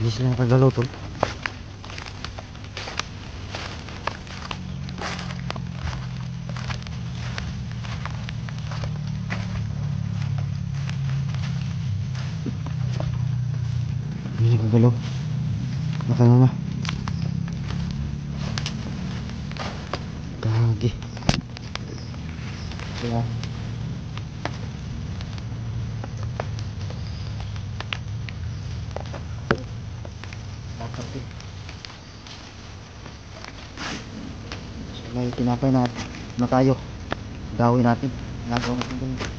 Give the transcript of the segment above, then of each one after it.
Hindi sila nakagalaw tol. Hindi nakagalaw. Nakanganga. Gagi. Kaya may tinapay na tayo. Gawin natin. Nagawa natin ganun.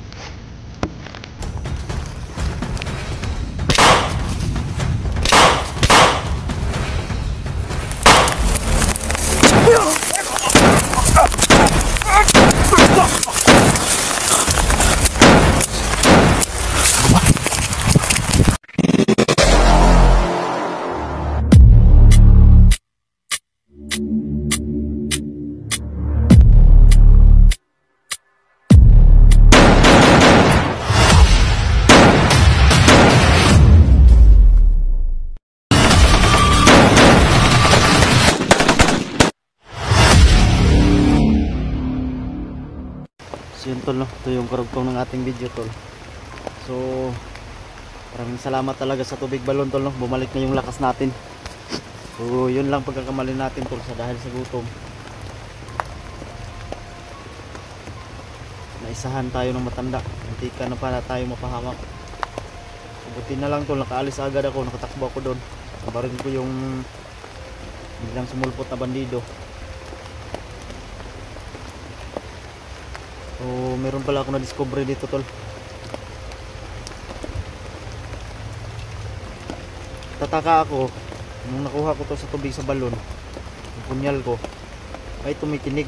So yun tol, no? Ito yung karugtong ng ating video tol. So maraming salamat talaga sa tubig balon tol, no? Bumalik na yung lakas natin. So yun lang pagkakamali natin tol, sa dahil sa gutom. Naisahan tayo ng matanda. Hindi ka na pala tayo mapahamak. Buti na lang tol, nakaalis agad ako, nakatakbo ako doon. Nabarin ko yung biglang sumulpot na bandido. So meron pala ako na-discover dito tol. Tataka ako nung nakuha ko to sa tubig sa balon, yung punyal ko ay tumikinig.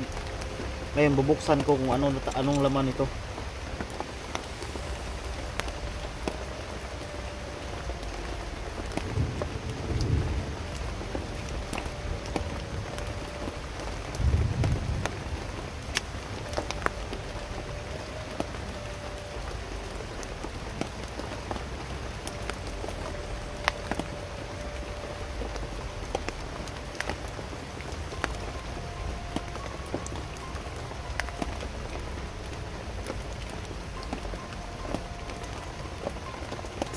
Ngayon bubuksan ko kung anong laman ito.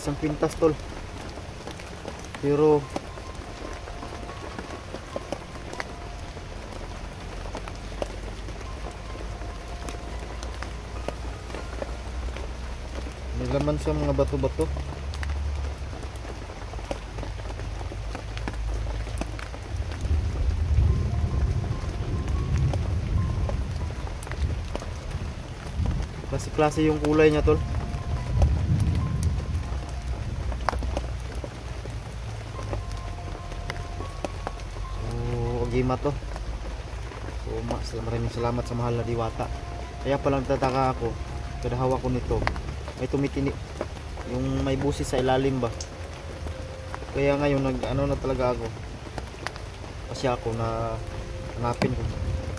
Isang pintas tol, pero may laman siya, mga bato-bato. Klase-klase yung kulay niya tol. Gima to. So maraming salamat sa mahal na diwata. Kaya palang tataka ako, kada hawak ko nito may tumitini, yung may busis sa ilalim ba. Kaya ngayon ano na talaga ako, kasi ako na hanapin ko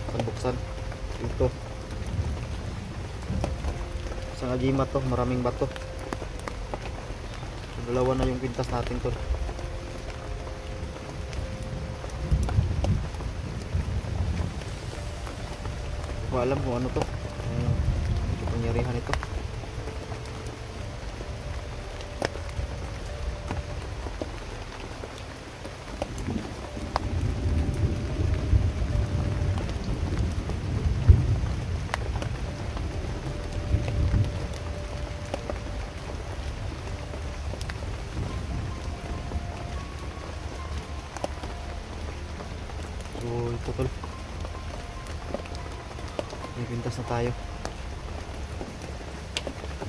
saan buksan ito. Isang agima to, maraming bato. So, dalawa na yung pintas natin to. Ko alam kung ano to, pangyarihan ito. So ito tol, may pintas na tayo.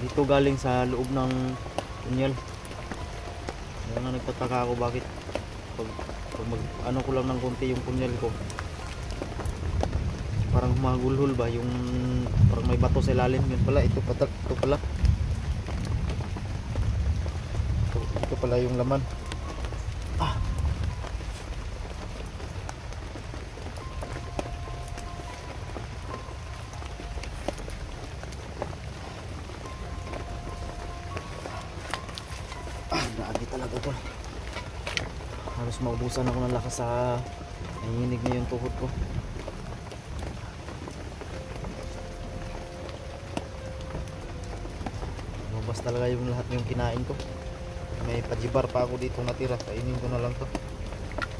Dito galing sa loob ng tunnel. Kaya nga nagtataka ako bakit pag ano ko lang ng konti yung tunnel ko, parang humagulhol ba, yung parang may bato sa ilalim. Yun pala, ito pala ito pala yung laman. Grabe talaga to. Halos maubusan ako ng lakas sa nanginginig na yung tuhod ko. Lumabas talaga yung lahat yung kinain ko. May pajibar pa ako dito natira, kainin ko na lang to.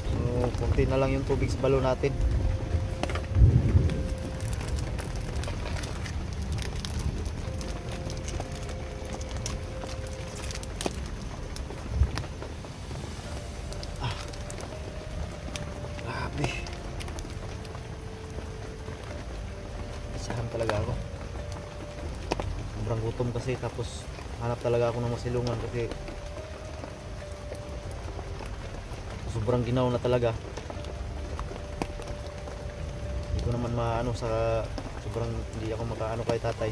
So kunti na lang yung tubig sa balon natin. Grabe, isahan talaga ako. Sobrang gutom kasi, tapos hanap talaga ako ng masilungan kasi sobrang ginaw na talaga. Hindi ko naman maano sa sobrang, hindi ako makaano kay tatay.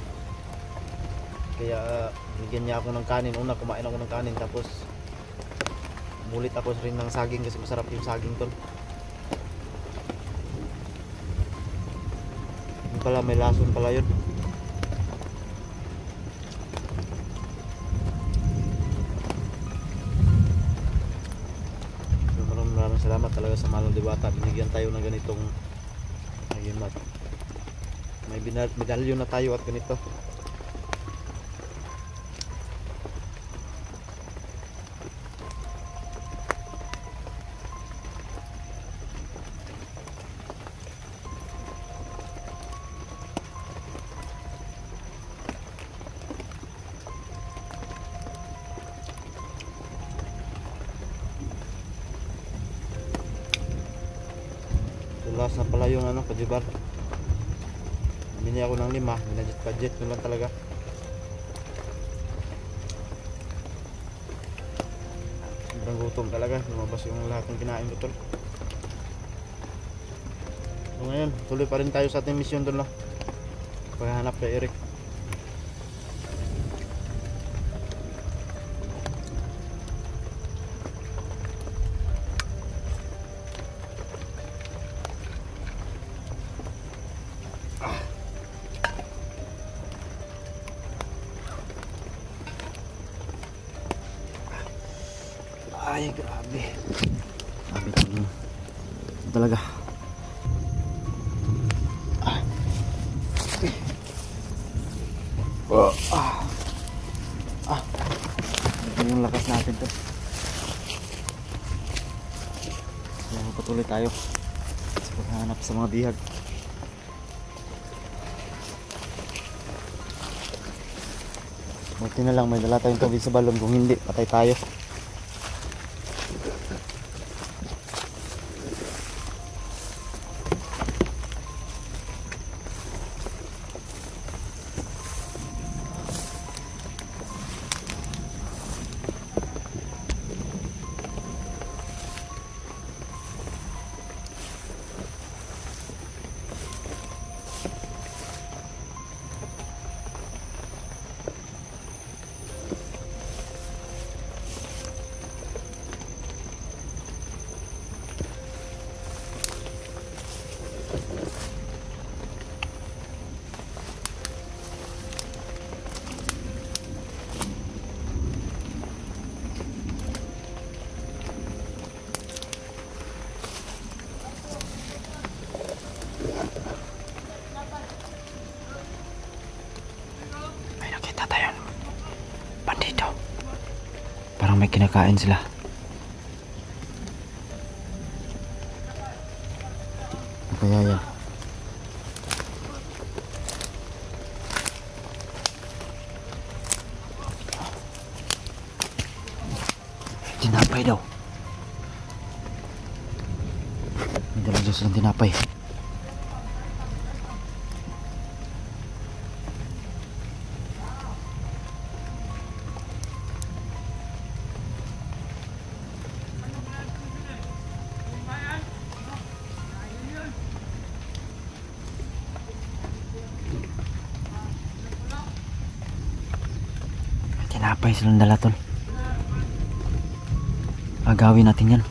Kaya bigyan niya ako ng kanin. Una kumain ako ng kanin, tapos mulit ako rin ng saging kasi masarap yung saging ton. Yung pala may lason pala yun. Maraming salamat talaga sa Mahal na Diwata. Binigyan tayo ng ganitong ayun, may medalyon na tayo at ganito. Last na pala yung ano, pajibar. Bili ako ng 5, budget ko lang talaga. Sobrang gutom talaga, lumabas yung lahat ng kinain ko tol. So ngayon, tuloy pa rin tayo sa ating mission doon, no? Paghahanap kay Eric. Ay, grabe. Grabe ito talaga. Ito yung lakas natin to. So, patuloy tayo sa paghahanap sa mga bihag. Buti na lang may dala tayong tubig sa balon, kung hindi patay tayo. Parang may kinakain sila. Ano kaya yan? Tinapay daw. May dala dyan silang tinapay. Tinapay silang dala tol. Agawin natin yan.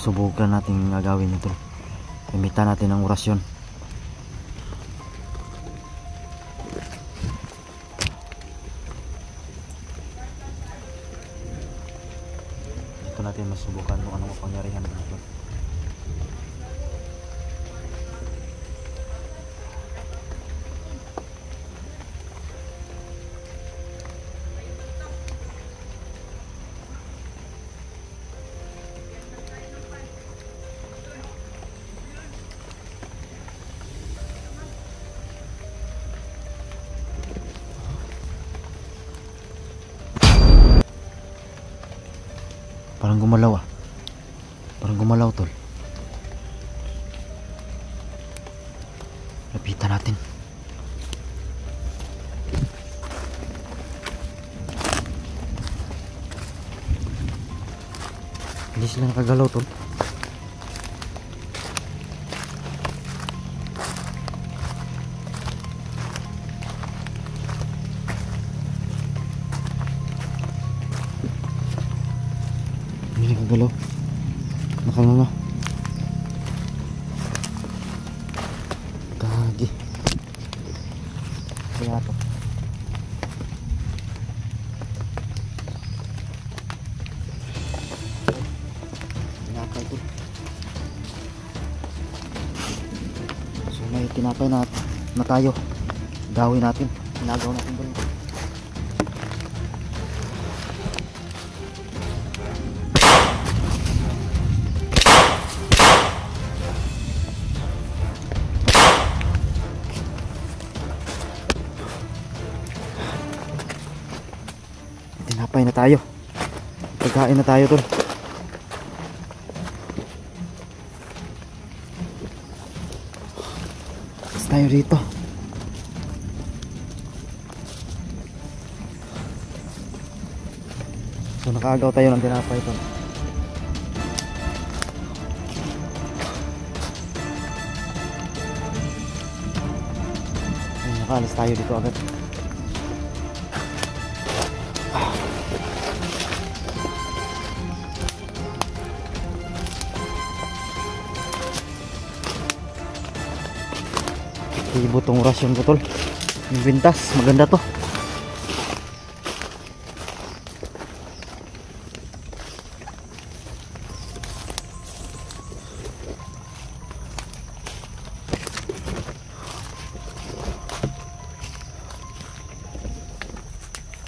Subukan natin agawin ito. Imitan natin ang orasyon. natin masubukan kung anong mapangyarihan dito. Parang gumalaw ah. Parang gumalaw tol. Lapitan natin. Hindi sila nakagalaw tol. Nakagalaw. Nakanganga. Gagi. Kaya to. Tinapay to. So may tinapay na tayo. Gawin natin. Ginagawa natin ba yun? Tinapay na tayo. Pagkain na tayo tol. Tapos tayo dito. So nakaagaw tayo ng tinapay tol. Ayun, nakaalis tayo dito agad. Ibo tong rasyon ko tol. Yung bintas, maganda to.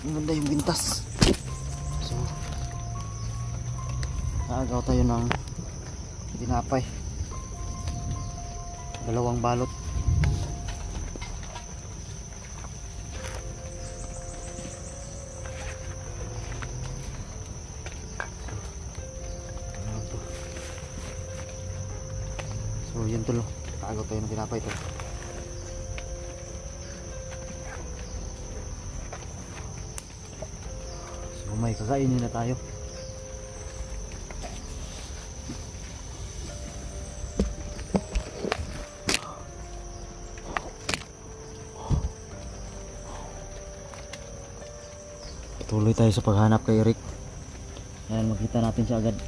Maganda yung bintas. So naagaw tayo ng tinapay. Dalawang balot. So yun tulo, kaagaw tayo ng tinapay ito. So may kakainin na tayo. Patuloy tayo sa paghanap kay Eric. Yan, makita natin siya agad.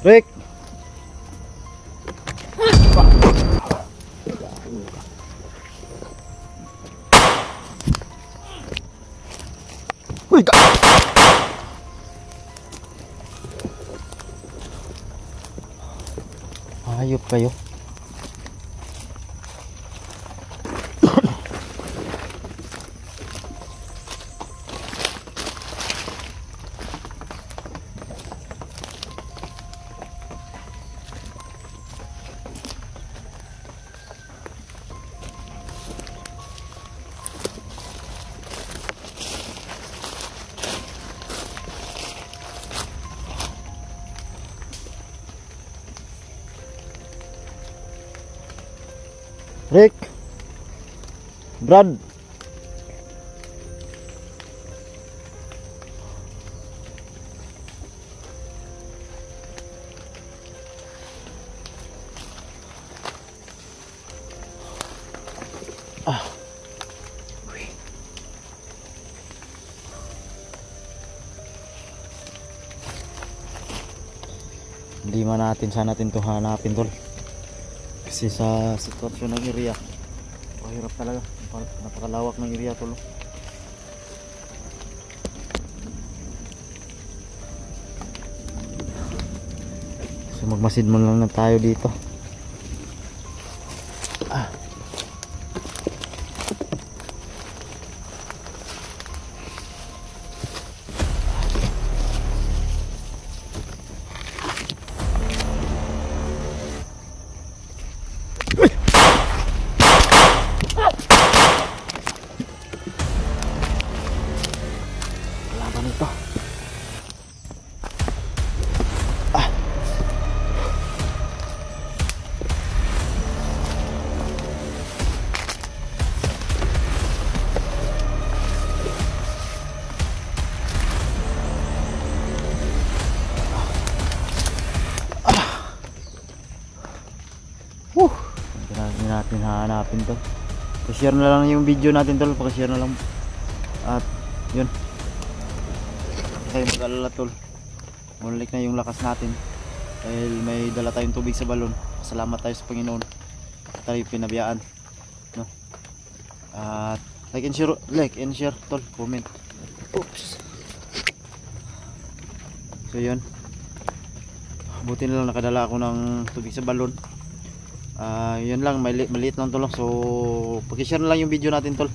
Rick! Uy! Hayop kayo. Rick, Brad, Hindi man natin sana natin to hanapin tol. Kasi sa sitwasyon ng area, mahirap talaga. Napakalawak ng area tol. So magmasid mo lang na tayo dito. Laban ito. Hindi natin hahanapin to. Pa-share na lang yung video natin tol. Pa-share na lang. At yun. Hindi tayo mag-alala tol. Mulik na yung lakas natin. Dahil may dala tayong tubig sa balon. Salamat tayo sa Panginoon. Tayo pinabiyaan. No? At like and share tol. Comment. Oops. So yun. Buti na lang nakadala ako ng tubig sa balon. Yun lang, maliit lang tol. So, pag-share na lang yung video natin tol.